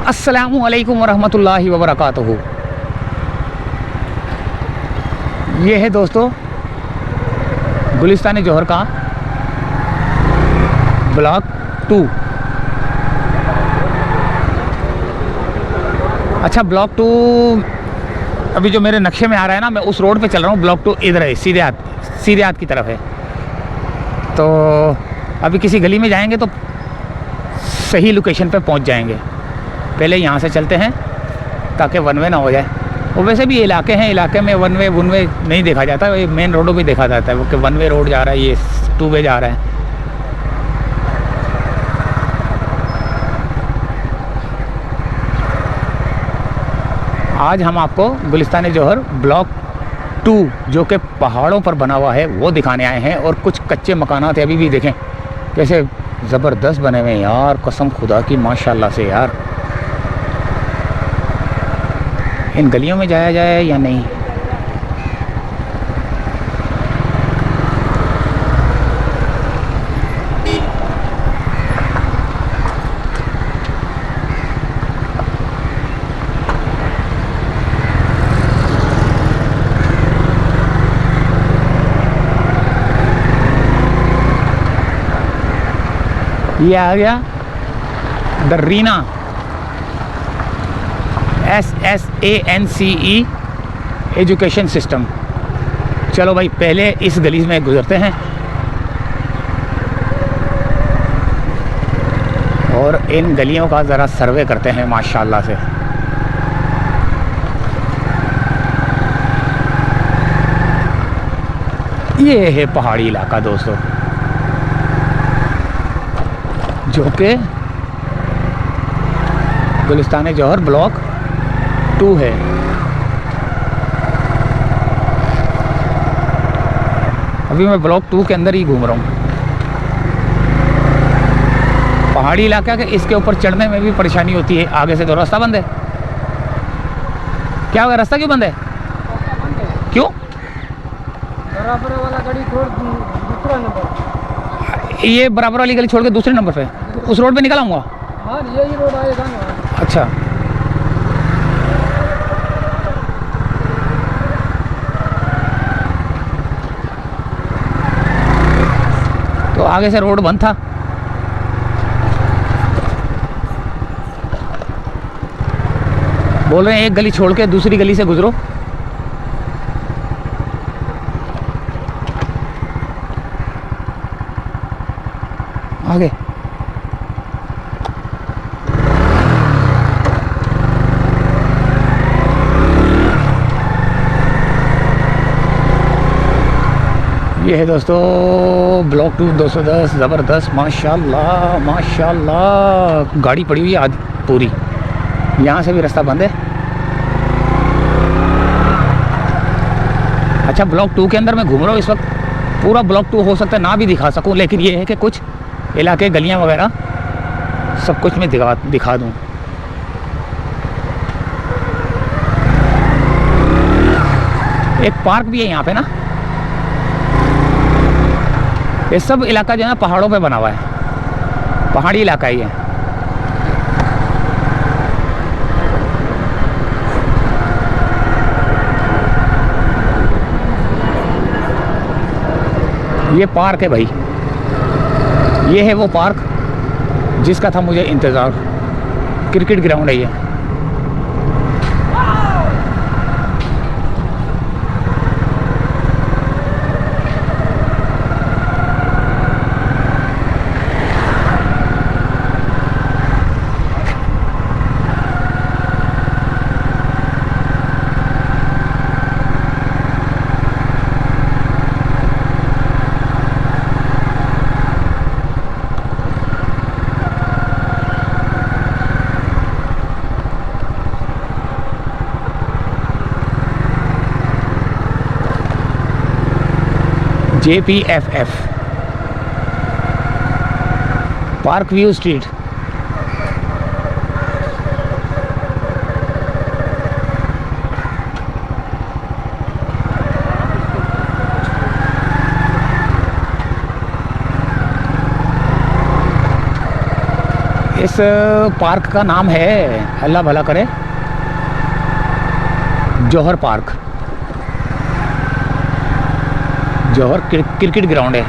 अस्सलामु अलैकुम वरहमतुल्लाहि वबरकातुहू। ये है दोस्तों गुलिस्तान जौहर का ब्लॉक 2। अच्छा, ब्लॉक 2 अभी जो मेरे नक्शे में आ रहा है ना, मैं उस रोड पे चल रहा हूँ। ब्लॉक 2 इधर है, सीधे हाथ की तरफ है। तो अभी किसी गली में जाएंगे तो सही लोकेशन पे पहुँच जाएंगे। पहले यहाँ से चलते हैं ताकि वन वे ना हो जाए। और वैसे भी इलाके हैं, इलाके में वन वे नहीं देखा जाता, ये मेन रोडों पे देखा जाता है वो कि वन वे रोड जा रहा है, ये 2 वे जा रहा है। आज हम आपको गुलिस्तान जौहर ब्लॉक 2 जो कि पहाड़ों पर बना हुआ है वो दिखाने आए हैं। और कुछ कच्चे मकानात अभी भी देखें कैसे ज़बरदस्त बने हुए हैं यार, कसम खुदा की, माशाल्लाह से यार। इन गलियों में जाया जाए या नहीं? ये आ गया the Reena, SSANCE education system. चलो भाई, पहले इस गली में गुजरते हैं और इन गलियों का ज़रा सर्वे करते हैं माशाल्लाह से। ये है पहाड़ी इलाका दोस्तों, जो कि गुलिस्तान जौहर ब्लॉक 2 है। अभी मैं ब्लॉक 2 के अंदर ही घूम रहा हूँ। पहाड़ी इलाका के इसके ऊपर चढ़ने में भी परेशानी होती है। आगे से तो रास्ता बंद है। क्या हुआ, रास्ता क्यों बंद है? क्यों? बराबर वाला गाड़ी छोड़ दूसरा नंबर। ये बराबर वाली गली छोड़ के दूसरे नंबर पे उस रोड पे निकल आऊँगा। हाँ, यही रोड आएगा ना। अच्छा, तो आगे से रोड बंद था। बोल रहे हैं एक गली छोड़ के दूसरी गली से गुजरो। आगे ये है दोस्तों ब्लॉक 2 210। ज़बरदस्त, माशाल्लाह माशाल्लाह। गाड़ी पड़ी हुई है आधी पूरी। यहाँ से भी रास्ता बंद है। अच्छा, ब्लॉक 2 के अंदर मैं घूम रहा हूँ इस वक्त। पूरा ब्लॉक 2 हो सकता है ना भी दिखा सकूँ, लेकिन ये है कि कुछ इलाके, गलियाँ वगैरह सब कुछ मैं दिखा दूँ। एक पार्क भी है यहाँ पे ना। ये सब इलाका जो है ना पहाड़ों पे बना हुआ है, पहाड़ी इलाका ही है। ये पार्क है भाई, ये है वो पार्क जिसका था मुझे इंतज़ार। क्रिकेट ग्राउंड है ये। JPFF park view street. इस पार्क का नाम है, अल्लाह भला करे, जौहर पार्क। जौहर क्रिकेट ग्राउंड है।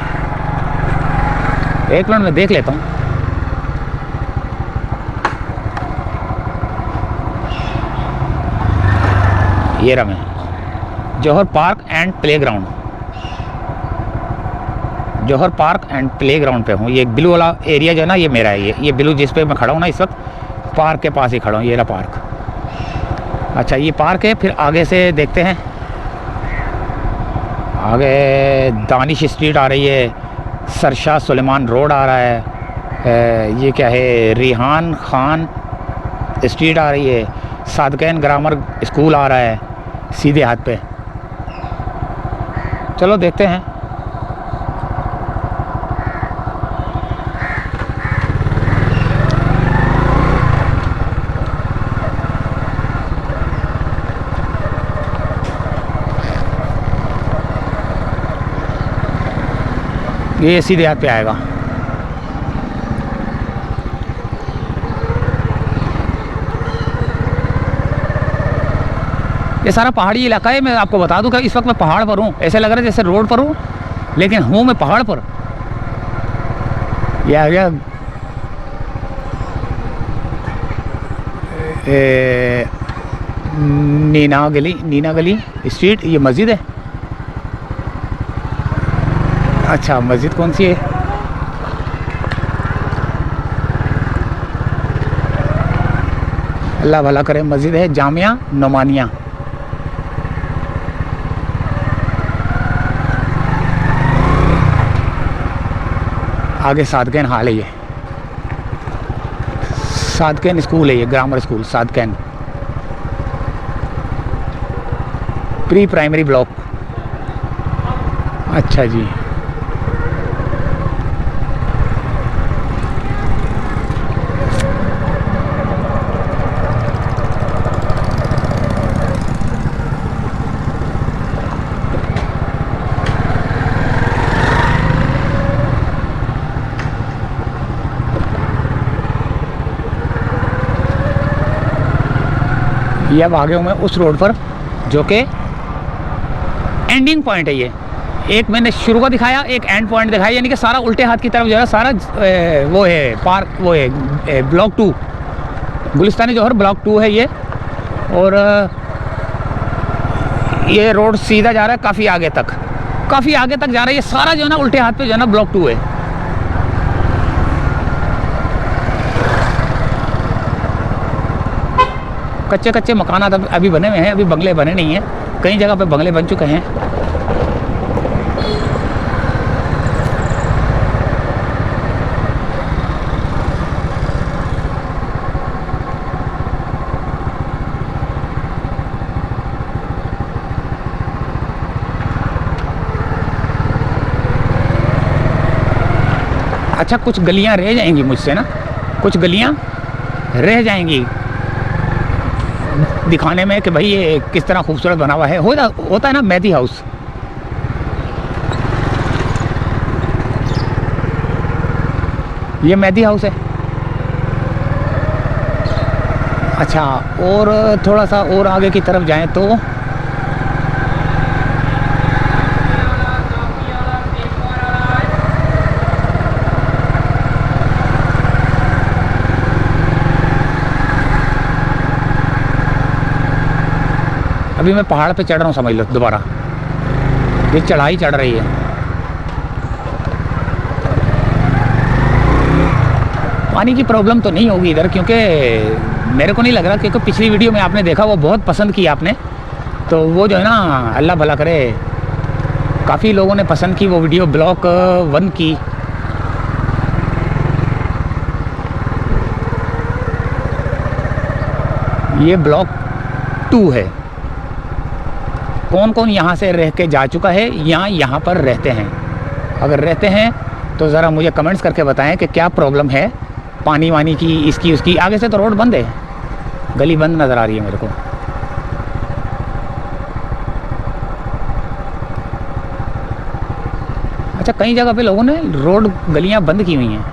एक मिनट में देख लेता हूँ। ये रहा मैं, Jauhar park and playground. Jauhar park and playground पे हूँ। ये ब्लू वाला एरिया जो है ना, ये मेरा है। ये ब्लू जिस पे मैं खड़ा हूँ ना इस वक्त, पार्क के पास ही खड़ा हूँ। ये रहा पार्क। अच्छा, ये पार्क है। फिर आगे से देखते हैं। आगे दानिश स्ट्रीट आ रही है, सरशाह सुलेमान रोड आ रहा है, ये क्या है, रिहान खान स्ट्रीट आ रही है, सादकैन ग्रामर स्कूल आ रहा है सीधे हाथ पे। चलो देखते हैं। ये सीधे हाथ पे आएगा। ये सारा पहाड़ी इलाका है। मैं आपको बता दूं कि इस वक्त मैं पहाड़ पर हूँ। ऐसे लग रहा है जैसे रोड पर हूँ, लेकिन हूँ मैं पहाड़ पर। ये आ गया नीना गली स्ट्रीट। ये मस्जिद है। अच्छा, मस्जिद कौन सी है? अल्लाह भला करे। मस्जिद है जामिया नोमानिया। आगे सादकैन हाल है। ये सादकैन स्कूल है, ये grammar school Sadqain pre primary block. अच्छा जी। ये अब आ गया हूँ मैं उस रोड पर जो कि एंडिंग पॉइंट है। ये एक मैंने शुरू का दिखाया, एक एंड पॉइंट दिखाया, यानी कि सारा उल्टे हाथ की तरफ जो है सारा वो है पार्क, वो है ब्लॉक 2, गुलिस्तानी जौहर ब्लॉक 2 है ये। और ये रोड सीधा जा रहा है काफ़ी आगे तक जा रहा है। ये सारा जो है ना उल्टे हाथ पे जो है ना ब्लॉक 2 है। कच्चे कच्चे मकानात अभी बने हुए हैं, अभी बंगले बने नहीं हैं। कई जगह पे बंगले बन चुके हैं। अच्छा, कुछ गलियां रह जाएंगी मुझसे ना, कुछ गलियां रह जाएंगी दिखाने में कि भाई ये किस तरह खूबसूरत बना हुआ है। होता है ना मेहदी हाउस। ये मेहदी हाउस है। अच्छा, और थोड़ा सा और आगे की तरफ जाएं तो अभी मैं पहाड़ पे चढ़ रहा हूँ, समझ लो दोबारा। ये चढ़ाई चढ़ रही है। पानी की प्रॉब्लम तो नहीं होगी इधर, क्योंकि मेरे को नहीं लग रहा, क्योंकि पिछली वीडियो में आपने देखा वो बहुत पसंद की आपने, तो वो जो है ना अल्लाह भला करे काफ़ी लोगों ने पसंद की वो वीडियो, ब्लॉक 1 की। ये ब्लॉक 2 है। कौन कौन यहाँ से रह के जा चुका है या यहाँ पर रहते हैं? अगर रहते हैं तो ज़रा मुझे कमेंट्स करके बताएं कि क्या प्रॉब्लम है पानी वानी की, इसकी उसकी। आगे से तो रोड बंद है, गली बंद नज़र आ रही है मेरे को। अच्छा, कई जगह पे लोगों ने रोड गलियां बंद की हुई हैं।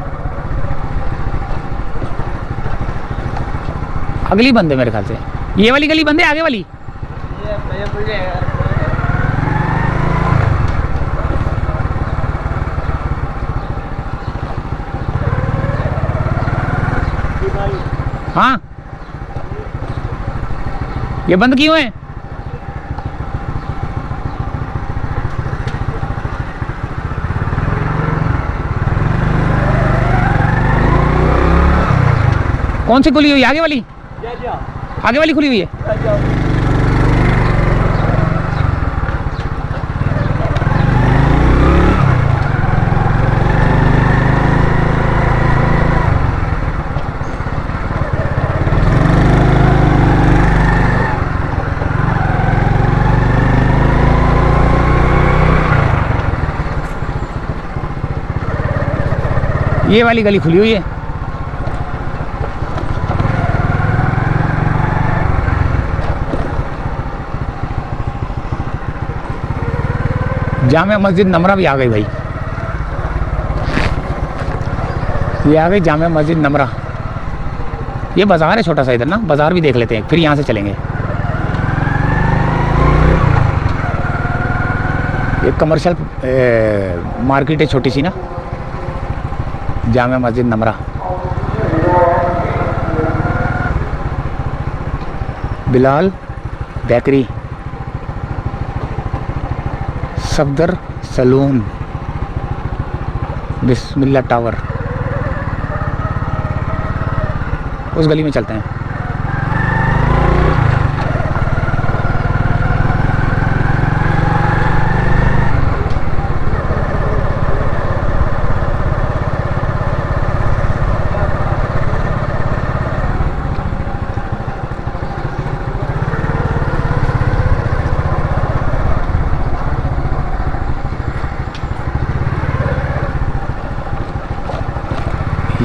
अगली बंद है मेरे ख्याल से, ये वाली गली बंद है, आगे वाली। ये भैया खुल जाएगा। हाँ ये बंद क्यों है? कौन सी खुली हुई है? आगे वाली? आगे वाली खुली हुई है। ये वाली गली खुली हुई है। जामे मस्जिद नमरा भी आ गई भाई, ये आ गई जामे मस्जिद नमरा। ये बाज़ार है छोटा सा इधर ना, बाज़ार भी देख लेते हैं, फिर यहाँ से चलेंगे। एक कमर्शियल मार्केट है छोटी सी ना, जामे मस्जिद नमरा। बिलाल बेकरी, सफदर सलून, बिस्मिल्लाह टावर। उस गली में चलते हैं।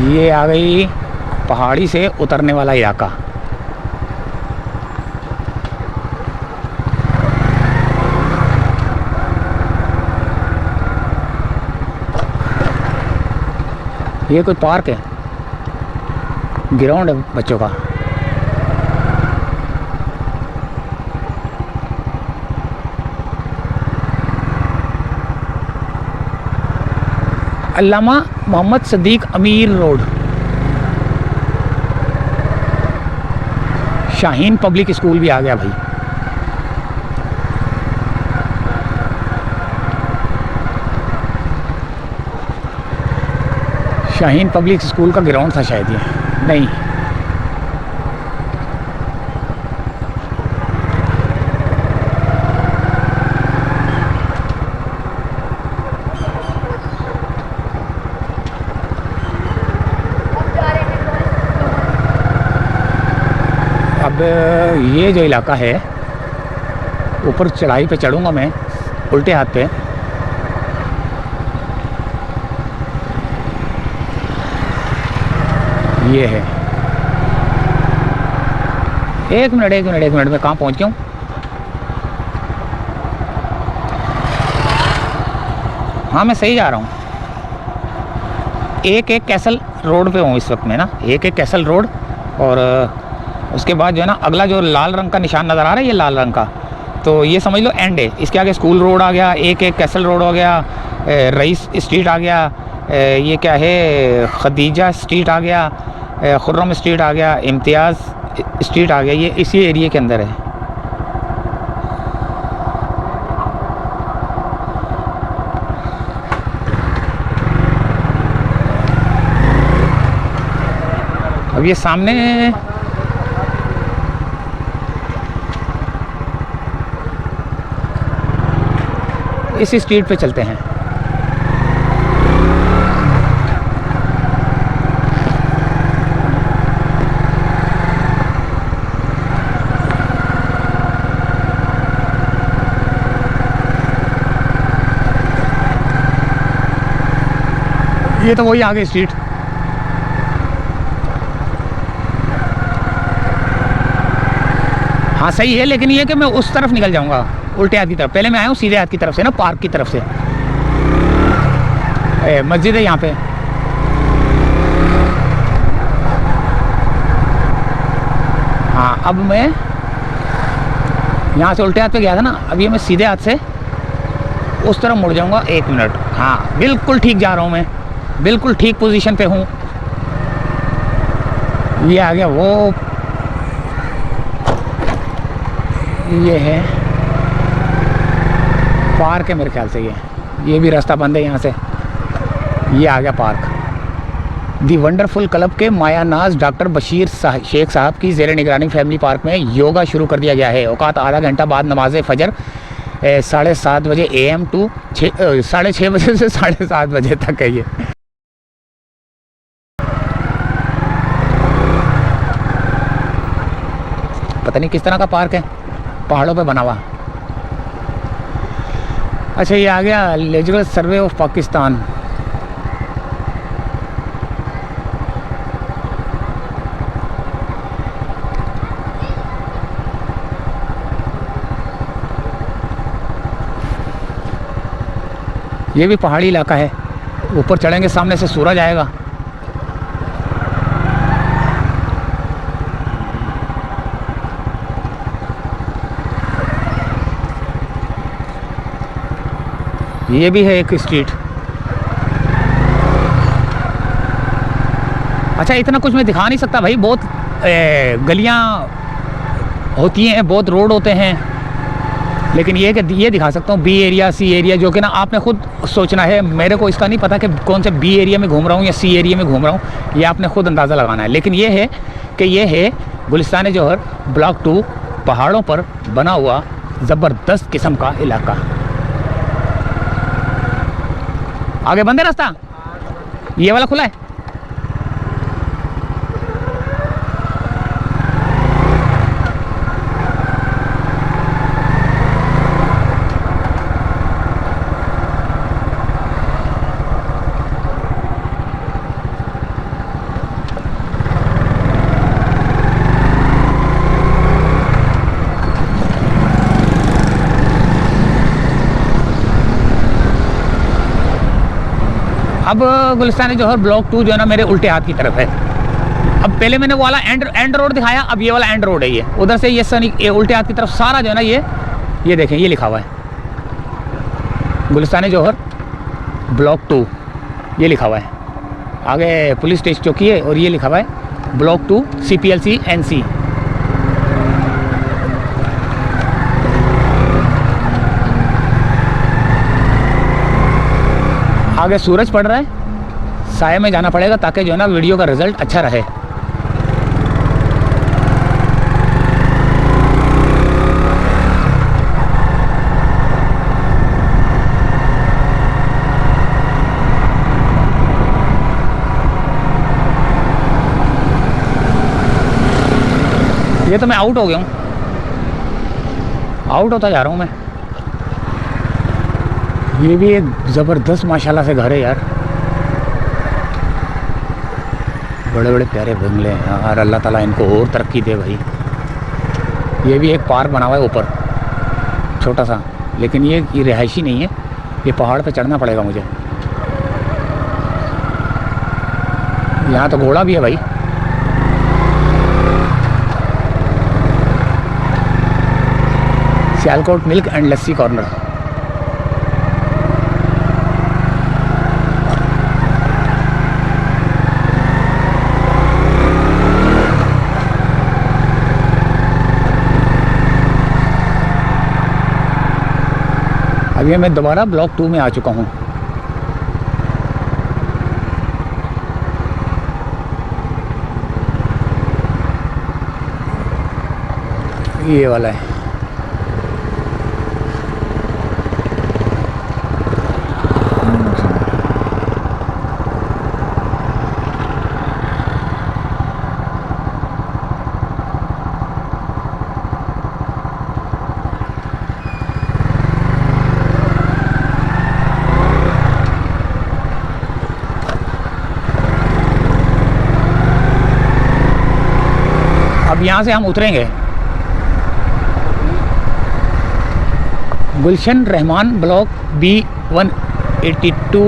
ये आ गई पहाड़ी से उतरने वाला इलाका। ये कोई पार्क है, ग्राउंड है बच्चों का। अल्लामा मोहम्मद सदीक अमीर रोड, शाहीन पब्लिक स्कूल भी आ गया भाई। शाहीन पब्लिक स्कूल का ग्राउंड था शायद ये, नहीं। अब ये जो इलाका है, ऊपर चढ़ाई पे चढ़ूँगा मैं उल्टे हाथ पे। ये है, एक मिनट में कहाँ पहुँच गया हूँ? हाँ मैं सही जा रहा हूँ। एक कैसल रोड पे हूँ इस वक्त में ना, एक कैसल रोड। और उसके बाद जो है ना, अगला जो लाल रंग का निशान नज़र आ रहा है, ये लाल रंग का, तो ये समझ लो एंड है। इसके आगे स्कूल रोड आ गया, एक कैसल रोड हो गया, रईस स्ट्रीट आ गया, ये क्या है, खदीजा स्ट्रीट आ गया, खुर्रम स्ट्रीट आ गया, इम्तियाज़ स्ट्रीट आ गया। ये इसी एरिया के अंदर है। अब ये सामने इस स्ट्रीट पे चलते हैं। ये तो वही आगे स्ट्रीट। हाँ सही है, लेकिन ये कि मैं उस तरफ निकल जाऊंगा, उल्टे हाथ की तरफ। पहले मैं आया हूँ सीधे हाथ की तरफ से ना, पार्क की तरफ से। मस्जिद है यहाँ पे। अब मैं यहाँ से उल्टे हाथ पे गया था ना, अब ये मैं सीधे हाथ से उस तरफ मुड़ जाऊँगा। 1 मिनट, हाँ बिल्कुल ठीक जा रहा हूँ मैं, बिल्कुल ठीक पोजीशन पे हूँ। ये आ गया वो, ये है पार्क है मेरे ख्याल से। ये भी रास्ता बंद है यहाँ से। ये आ गया पार्क। दी वंडरफुल क्लब के मायानाज डॉक्टर बशीर शेख साहब की ज़ेर निगरानी फैमिली पार्क में योगा शुरू कर दिया गया है। औकात आधा घंटा बाद नमाज फजर 7:30 बजे AM टू 6:30 बजे से 7:30 बजे तक है ये। पता नहीं किस तरह का पार्क है, पहाड़ों पे बना हुआ। अच्छा ये आ गया लेजर सर्वे ऑफ पाकिस्तान। ये भी पहाड़ी इलाका है। ऊपर चढ़ेंगे सामने से सूरज आएगा। ये भी है एक स्ट्रीट। अच्छा इतना कुछ मैं दिखा नहीं सकता भाई, बहुत गलियां होती हैं, बहुत रोड होते हैं, लेकिन ये कि ये दिखा सकता हूँ B एरिया C एरिया, जो कि ना आपने खुद सोचना है। मेरे को इसका नहीं पता कि कौन से B एरिया में घूम रहा हूँ या C एरिया में घूम रहा हूँ, ये आपने खुद अंदाज़ा लगाना है। लेकिन ये है कि ये है गुलिस्तान जौहर ब्लॉक 2, पहाड़ों पर बना हुआ ज़बरदस्त किस्म का इलाका। आगे बंद है रास्ता, ये वाला खुला है। अब गुलिस्तान जौहर ब्लॉक 2 जो है ना मेरे उल्टे हाथ की तरफ है। अब पहले मैंने वो वाला एंड रोड दिखाया, अब ये वाला एंड रोड है। ये उधर से ये उल्टे हाथ की तरफ सारा जो है ना ये देखें, ये लिखा हुआ है गुलिस्तान जौहर ब्लॉक 2, ये लिखा हुआ है। आगे पुलिस स्टेशन चौकी है और ये लिखा हुआ है ब्लॉक 2 CPLC NC। आगे सूरज पड़ रहा है, साए में जाना पड़ेगा ताकि जो है ना वीडियो का रिज़ल्ट अच्छा रहे। ये तो मैं आउट हो गया हूँ, आउट होता जा रहा हूँ मैं। ये भी एक ज़बरदस्त माशाल्लाह से घर है यार, बड़े बड़े प्यारे बंगले हैं यार। अल्लाह ताला इनको और तरक्की दे भाई। ये भी एक पार्क बना हुआ है ऊपर छोटा सा, लेकिन ये रिहायशी नहीं है, ये पहाड़ पे चढ़ना पड़ेगा मुझे। यहाँ तो घोड़ा भी है भाई। Sialkot milk and lassi corner. अभी मैं दोबारा ब्लॉक 2 में आ चुका हूँ। ये वाला है। अब यहाँ से हम उतरेंगे गुलशन रहमान ब्लॉक B182।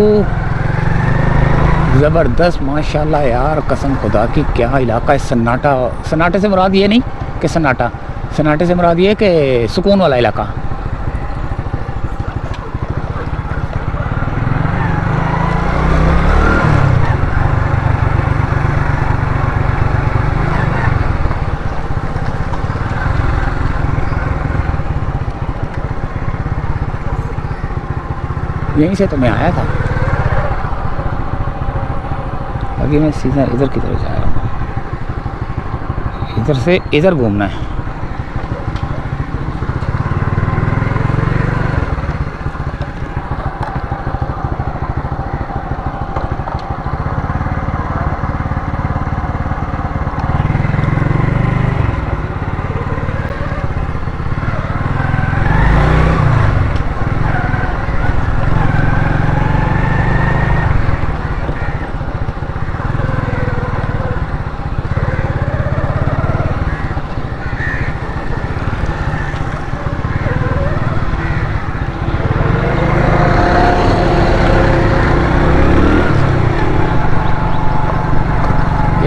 ज़बरदस्त माशाल्लाह यार, कसम खुदा की क्या इलाका है। सन्नाटा, सन्नाटे से मुराद ये नहीं कि सन्नाटा। सन्नाटे से मुराद ये कि सुकून वाला इलाका। यहीं से तो मैं आया था। अभी मैं सीधा इधर की तरफ जा रहा हूँ। इधर से इधर घूमना है।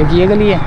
एक ये गली है।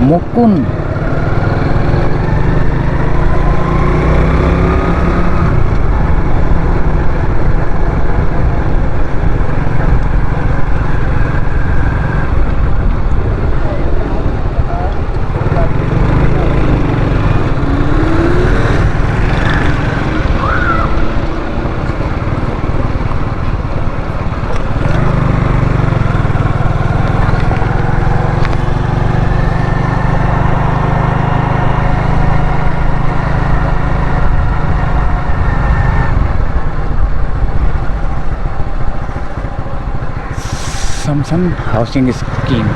मुकुन समसन हाउसिंग स्कीम।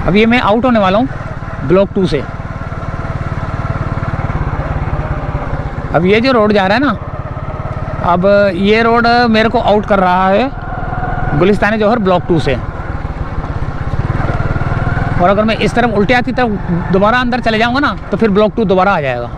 अब ये मैं आउट होने वाला हूँ ब्लॉक 2 से। अब ये जो रोड जा रहा है ना, अब ये रोड मेरे को आउट कर रहा है गुलिस्तान जौहर ब्लॉक 2 से। और अगर मैं इस तरफ उल्टे आती तरफ दोबारा अंदर चले जाऊंगा ना तो फिर ब्लॉक 2 दोबारा आ जाएगा।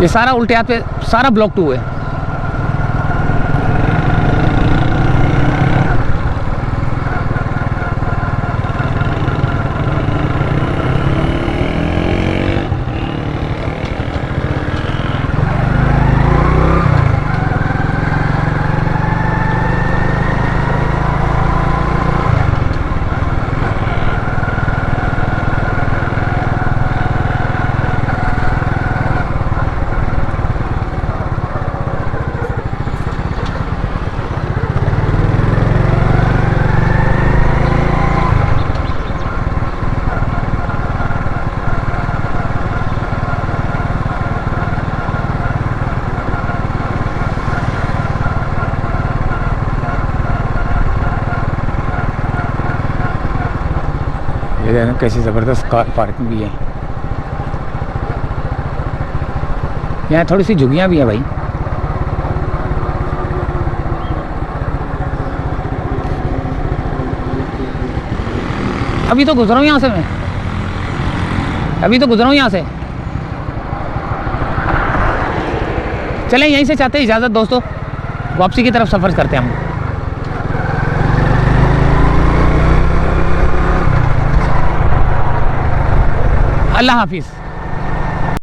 ये सारा उल्टे हाथ पे सारा ब्लॉक 2 है। ये देखना कैसी ज़बरदस्त कार पार्किंग भी है। यहाँ थोड़ी सी झुग्गियाँ भी हैं भाई। अभी तो गुजरा हूँ यहाँ से मैं, अभी तो गुजरा हूँ यहाँ से। चलें यहीं से चाहते हैं इजाज़त दोस्तों, वापसी की तरफ सफ़र करते हैं हम। अल्लाह हाफिज़।